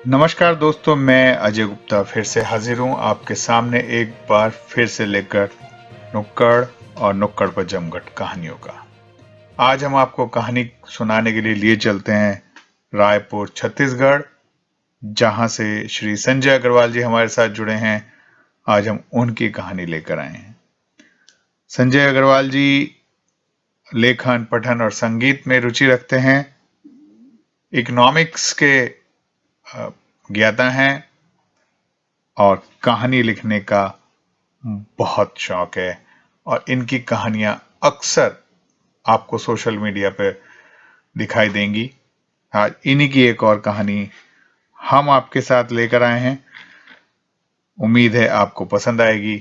नमस्कार दोस्तों, मैं अजय गुप्ता फिर से हाजिर हूँ आपके सामने एक बार फिर से लेकर नुक्कड़ और नुक्कड़ पर जमघट कहानियों का। आज हम आपको कहानी सुनाने के लिए लिए चलते हैं रायपुर छत्तीसगढ़, जहां से श्री संजय अग्रवाल जी हमारे साथ जुड़े हैं। आज हम उनकी कहानी लेकर आए हैं। संजय अग्रवाल जी लेखन, पठन और संगीत में रुचि रखते हैं। इकोनॉमिक्स के ज्ञाता हैं और कहानी लिखने का बहुत शौक है और इनकी कहानियां अक्सर आपको सोशल मीडिया पर दिखाई देंगी। आज इन्हीं की एक और कहानी हम आपके साथ लेकर आए हैं। उम्मीद है आपको पसंद आएगी।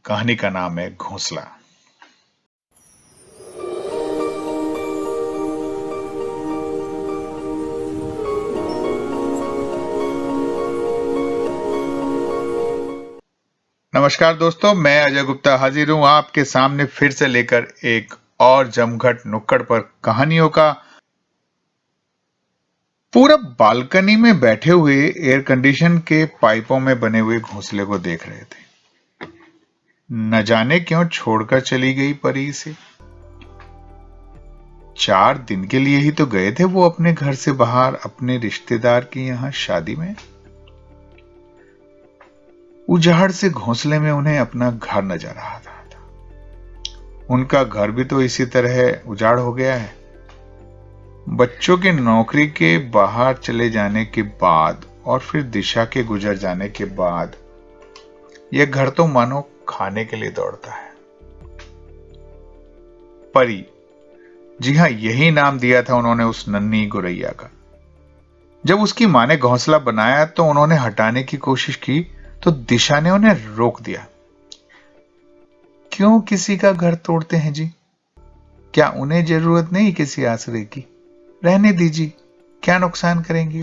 कहानी का नाम है घोंसला। नमस्कार दोस्तों, मैं अजय गुप्ता हाजिर हूं आपके सामने फिर से लेकर एक और जमघट नुक्कड़ पर कहानियों का। पूरा बालकनी में बैठे हुए एयर कंडीशन के पाइपों में बने हुए घोंसले को देख रहे थे। न जाने क्यों छोड़कर चली गई परी इसे। 4 दिन के लिए ही तो गए थे वो अपने घर से बाहर, अपने रिश्तेदार की यहां शादी में। उजाड़ से घोंसले में उन्हें अपना घर नजर आ रहा था। उनका घर भी तो इसी तरह उजाड़ हो गया है। बच्चों की नौकरी के बाहर चले जाने के बाद और फिर दिशा के गुजर जाने के बाद यह घर तो मानो खाने के लिए दौड़ता है। परी, जी हां, यही नाम दिया था उन्होंने उस नन्ही गुरैया का। जब उसकी मां ने घोंसला बनाया तो उन्होंने हटाने की कोशिश की तो दिशा ने उन्हें रोक दिया। क्यों किसी का घर तोड़ते हैं जी? क्या उन्हें जरूरत नहीं किसी आश्रय की? रहने दीजिए, क्या नुकसान करेंगे?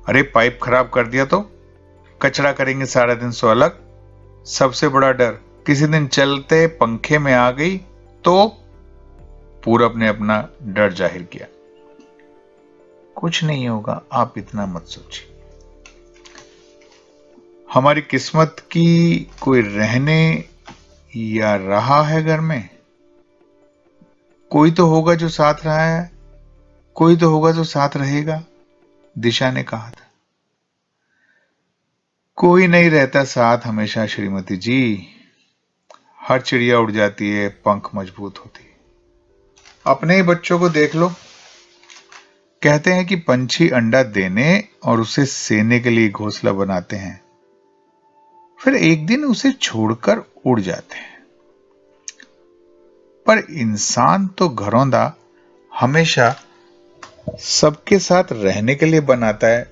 अरे पाइप खराब कर दिया तो कचरा करेंगे सारा दिन सो अलग। सबसे बड़ा डर किसी दिन चलते पंखे में आ गई तो। पूरब ने अपना डर जाहिर किया। कुछ नहीं होगा, आप इतना मत सोचिए। हमारी किस्मत की कोई रहने या रहा है घर में। कोई तो होगा जो साथ रहा है, कोई तो होगा जो साथ रहेगा, दिशा ने कहा था। कोई नहीं रहता साथ हमेशा श्रीमती जी। हर चिड़िया उड़ जाती है, पंख मजबूत होती है। अपने ही बच्चों को देख लो। कहते हैं कि पंछी अंडा देने और उसे सेने के लिए घोंसला बनाते हैं, फिर एक दिन उसे छोड़कर उड़ जाते हैं। पर इंसान तो घरौंदा हमेशा सबके साथ रहने के लिए बनाता है,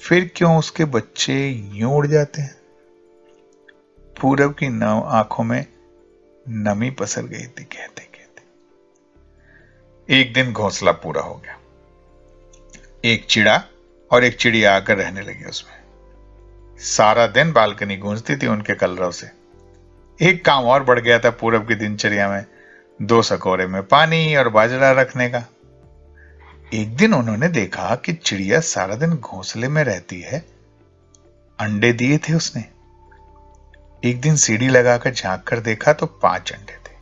फिर क्यों उसके बच्चे यूं उड़ जाते हैं? पूरब की नव आंखों में नमी पसर गई थी कहते कहते। एक दिन घोंसला पूरा हो गया। एक चिड़ा और एक चिड़िया आकर रहने लगी उसमें। सारा दिन बालकनी गूंजती थी उनके कलरव से। एक काम और बढ़ गया था पूरब की दिनचर्या में, 2 सकोरे में पानी और बाजरा रखने का। एक दिन उन्होंने देखा कि चिड़िया सारा दिन घोंसले में रहती है। अंडे दिए थे उसने। एक दिन सीढ़ी लगाकर झांक कर देखा तो 5 अंडे थे।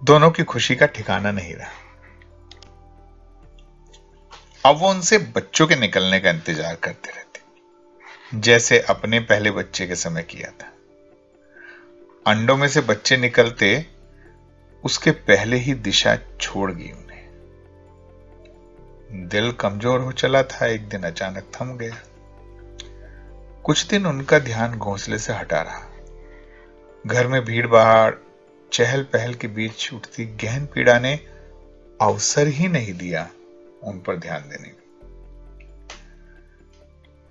दोनों की खुशी का ठिकाना नहीं रहा। अब वो उनसे बच्चों के निकलने का इंतजार करते रहते, जैसे अपने पहले बच्चे के समय किया था। अंडों में से बच्चे निकलते उसके पहले ही दिशा छोड़ गई उन्हें। दिल कमजोर हो चला था, एक दिन अचानक थम गया। कुछ दिन उनका ध्यान घोंसले से हटा रहा। घर में भीड़ भाड़, चहल पहल के बीच उठती गहन पीड़ा ने अवसर ही नहीं दिया उन पर ध्यान देने का।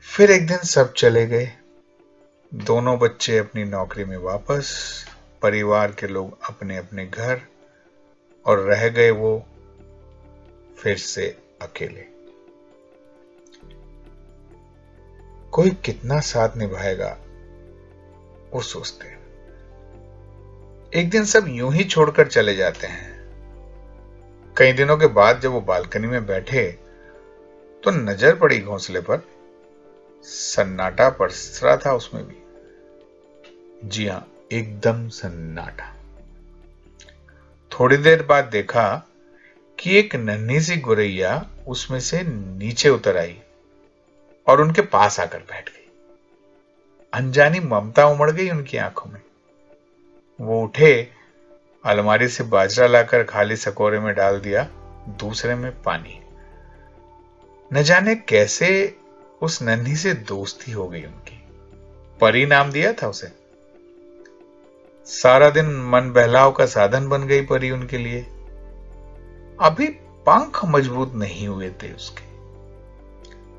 फिर एक दिन सब चले गए। दोनों बच्चे अपनी नौकरी में वापस, परिवार के लोग अपने अपने घर, और रह गए वो फिर से अकेले। कोई कितना साथ निभाएगा वो सोचते हैं। एक दिन सब यूं ही छोड़कर चले जाते हैं। कई दिनों के बाद जब वो बालकनी में बैठे तो नजर पड़ी घोंसले पर। सन्नाटा पसरा रहा था उसमें भी। जी हां, एकदम सन्नाटा। थोड़ी देर बाद देखा कि एक नन्ही सी गुरैया उसमें से नीचे उतर आई और उनके पास आकर बैठ गई। अनजानी ममता उमड़ गई उनकी आंखों में। वो उठे, अलमारी से बाजरा लाकर खाली सकोरे में डाल दिया, दूसरे में पानी। न जाने कैसे उस नन्ही से दोस्ती हो गई उनकी। परी नाम दिया था उसे। सारा दिन मन बहलाव का साधन बन गई परी उनके लिए। अभी पंख मजबूत नहीं हुए थे उसके,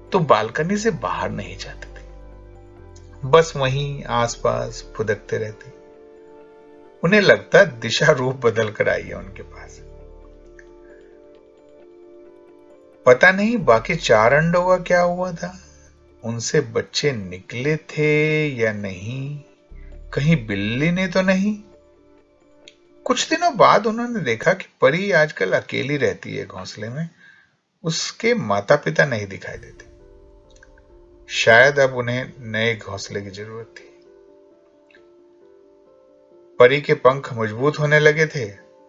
तो बालकनी से बाहर नहीं जाते थे, बस वहीं आसपास फुदकते रहते। उन्हें लगता दिशा रूप बदल कर आई है उनके पास। पता नहीं बाकी 4 अंडों का क्या हुआ था। उनसे बच्चे निकले थे या नहीं, कहीं बिल्ली ने तो नहीं। कुछ दिनों बाद उन्होंने देखा कि परी आजकल अकेली रहती है घोंसले में। उसके माता पिता नहीं दिखाई देते। शायद अब उन्हें नए घोंसले की जरूरत थी। परी के पंख मजबूत होने लगे थे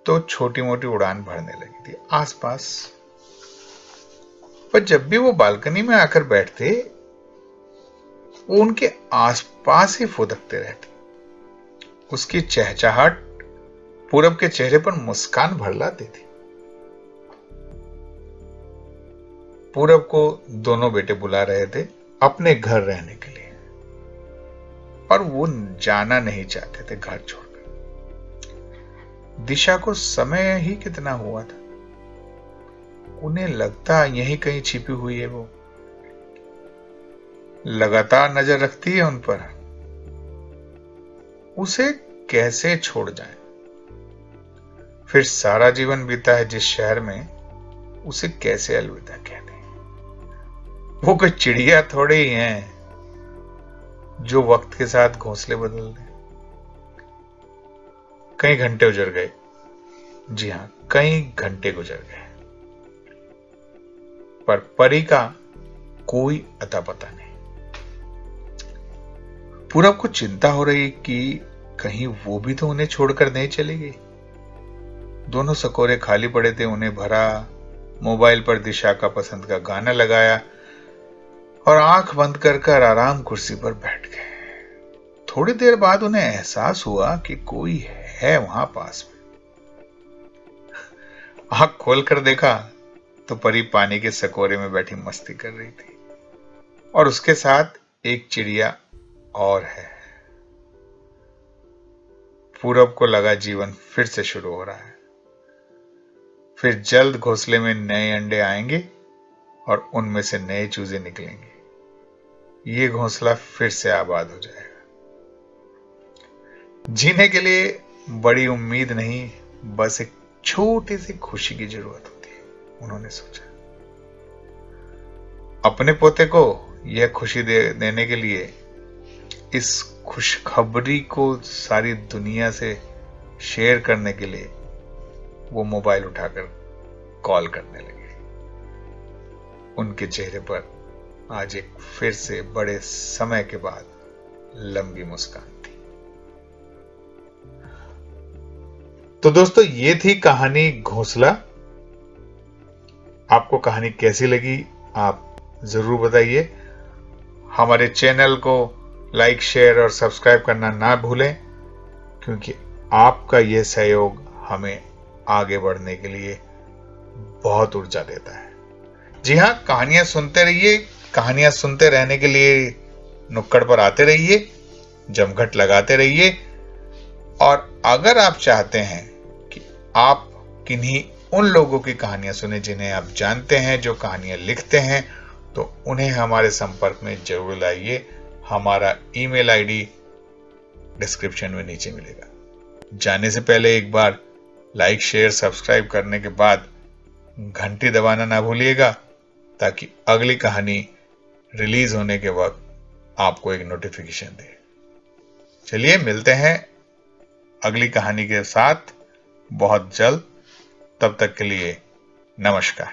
तो छोटी मोटी उड़ान भरने लगी थी आसपास। पर जब भी वो बालकनी में आकर बैठते, वो उनके आसपास ही फुदकते रहते। उसकी चहचहाट पूरब के चेहरे पर मुस्कान भर लाती थी। पूरब को दोनों बेटे बुला रहे थे अपने घर रहने के लिए, और वो जाना नहीं चाहते थे घर छोड़कर। दिशा को समय ही कितना हुआ था। उन्हें लगता यहीं कहीं छिपी हुई है वो। लगातार नजर रखती है उन पर। उसे कैसे छोड़ जाए। फिर सारा जीवन बीता है जिस शहर में, उसे कैसे अलविदा कह दें। वो कोई चिड़िया थोड़े ही हैं जो वक्त के साथ घोंसले बदल दें। कई घंटे गुजर गए। जी हां, कई घंटे गुजर गए, पर परी का कोई अता पता नहीं। पूरब को चिंता हो रही कि कहीं वो भी तो उन्हें छोड़कर नहीं चली गई। दोनों सकोरे खाली पड़े थे, उन्हें भरा, मोबाइल पर दिशा का पसंद का गाना लगाया और आंख बंद कर आराम कुर्सी पर बैठ गए। थोड़ी देर बाद उन्हें एहसास हुआ कि कोई है वहां पास में। आंख खोलकर देखा तो परी पानी के सकोरे में बैठी मस्ती कर रही थी, और उसके साथ एक चिड़िया और है। पूरब को लगा जीवन फिर से शुरू हो रहा है। फिर जल्द घोंसले में नए अंडे आएंगे और उनमें से नए चूजे निकलेंगे। ये घोंसला फिर से आबाद हो जाएगा। जीने के लिए बड़ी उम्मीद नहीं, बस एक छोटी सी खुशी की जरूरत होती है, उन्होंने सोचा। अपने पोते को यह खुशी देने के लिए, इस खुशखबरी को सारी दुनिया से शेयर करने के लिए वो मोबाइल उठाकर कॉल करने लगे। उनके चेहरे पर आज एक फिर से बड़े समय के बाद लंबी मुस्कान थी। तो दोस्तों, ये थी कहानी घोंसला। आपको कहानी कैसी लगी आप जरूर बताइए। हमारे चैनल को लाइक, शेयर और सब्सक्राइब करना ना भूलें, क्योंकि आपका यह सहयोग हमें आगे बढ़ने के लिए बहुत ऊर्जा देता है। जी हां, कहानियां सुनते रहिए। कहानियां सुनते रहने के लिए नुक्कड़ पर आते रहिए, जमघट लगाते रहिए। और अगर आप चाहते हैं कि आप किन्हीं उन लोगों की कहानियां सुने जिन्हें आप जानते हैं, जो कहानियां लिखते हैं, तो उन्हें हमारे संपर्क में जरूर लाइए। हमारा ईमेल आईडी डिस्क्रिप्शन में नीचे मिलेगा। जाने से पहले एक बार लाइक, शेयर, सब्सक्राइब करने के बाद घंटी दबाना ना भूलिएगा, ताकि अगली कहानी रिलीज होने के वक्त आपको एक नोटिफिकेशन दे। चलिए, मिलते हैं अगली कहानी के साथ बहुत जल्द। तब तक के लिए नमस्कार।